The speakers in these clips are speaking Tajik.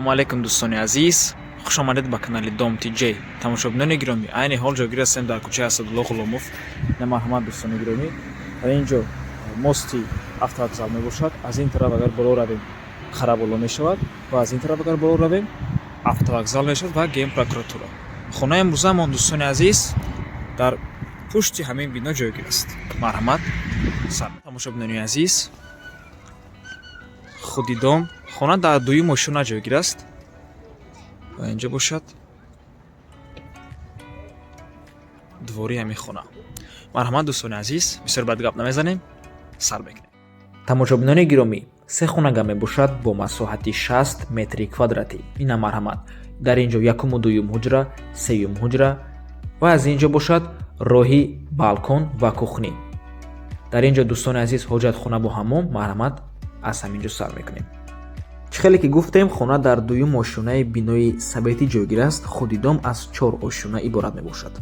Салому алейкум дӯстони азиз, хушомадед ба канали Dom TJ. Тамошобинони гиромӣ, айни ҳол ҷойгир ҳастем дар кӯчаи Асадулло Ғуломов. На марҳамат дӯстони гиромӣ. Дар ин ҷо мости автовокзал мебошад. Аз ин тараф агар боло равем, Қараболо мешавад ва аз ин тараф агар боло равем, автовокзал мешавад ва Ген прокуратура. Хонаи имрӯзаамон дӯстони азиз дар пушти ҳамин бино ҷойгир аст. Марҳамат. Тамошобинони азиз, худи Дом хона дар дуюм ошуна ҷойгир аст ва инҷо бошад двори ҳамин хона. Марҳамат дӯстони азиз, бисёр бад гап намезанем, сар мекунем. Тамошобинони гиромӣ, се хонага мебошад бо масоҳати 60 метри квадратӣ. Ина марҳамат. Дар инҷо якуму дуюм ҳуҷра, сеюм ҳуҷра ва аз инҷо бошад роҳи балкон ва кухнӣ. Дар инҷо дӯстони азиз ҳоҷатхона бо ҳаммом, марҳамат, аз ҳаминҷо сар мекунем. чӣ хеле ки гуфтем, хона дар дуюм ошунаи бинои сабетӣ ҷойгир аст. Худи Дом аз 4 ошуна иборат мебошад.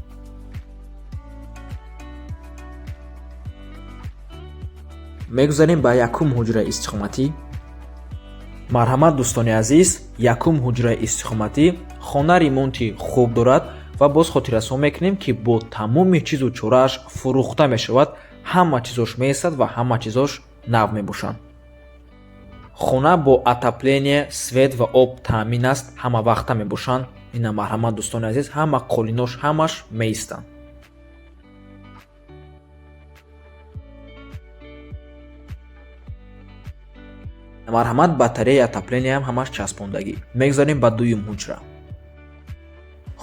мегузарем ба якум ҳуҷраи истиқоматӣ. марҳамат дӯстони азиз, якум ҳуҷраи истиқоматӣ хона ремонти хуб дорад ва боз хотиррасон мекунем ки бо тамоми чизу чорааш фурӯхта мешавад. Ҳама чизош меистад ва ҳама чизош нав мебошанд. хона бо отопление, свет ва об таъмин аст, ҳама вақта мебошанд. Ина марҳамат дӯстони азиз, ҳама қолинош ҳамаш меистанд. марҳамат батареяи отопление ҳам ҳамаш часпондагӣ. мегузарем ба дуюм ҳуҷра.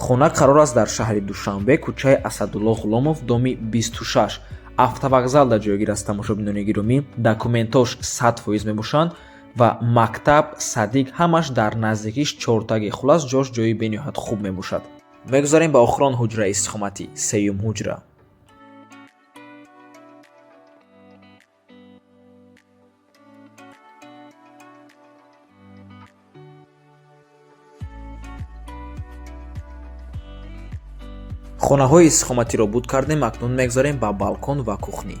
хона қарор аст дар шаҳри Душанбе, кӯчаи Асадулло Ғуломов, доми 26. Автовокзалда ҷойгир аст. Тамошобинони гиромӣ, документош 100% мебошанд ва мактаб, садик ҳамаш дар наздикиш чортагӣ. Хулас ҷош ҷои бениҳоят хуб мебошад. мегузарем ба охирон ҳуҷраи истиқоматӣ, сеюм ҳуҷра. хонаҳои истиқоматиро буд кардем, акнун мегузарем ба балкон ва кухнӣ.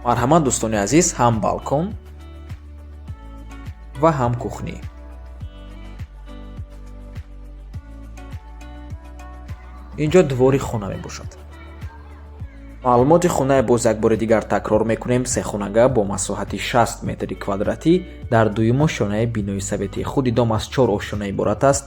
марҳамат дӯстони азиз, ҳам балкон ва ҳам кухнӣ. инҷо двори хона мебошад. маълумоти хонаи боз якбори дигар такрор мекунем. се хонага бо масоҳати 60 метри квадратӣ дар дуюм ошунаи бинои сабетӣ. Худи Дом аз 4 ошуна иборат аст.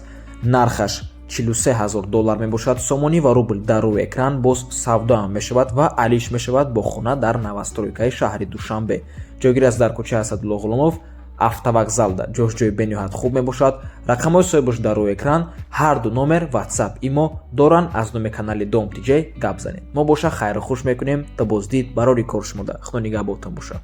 нархаш $43,000 мебошад. сомонӣ ва рубл дар рӯи экран. боз савдо ҳам мешавад ва алиш мешавад бо хона дар навастройкаи шаҳри Душанбе. ҷойгир аст дар кӯчаи Асадулло Ғуломов, автовокзалда. ҷош ҷои бениҳоят хуб мебошад. рақамҳои соҳибаш дар рӯи экран. ҳар ду номер WhatsApp, имо доранд. аз номи канали Dom TJ гап занед. мо боша хайру хуш мекунем. Та боздид барори кори шумода. худо нигаҳботон боша.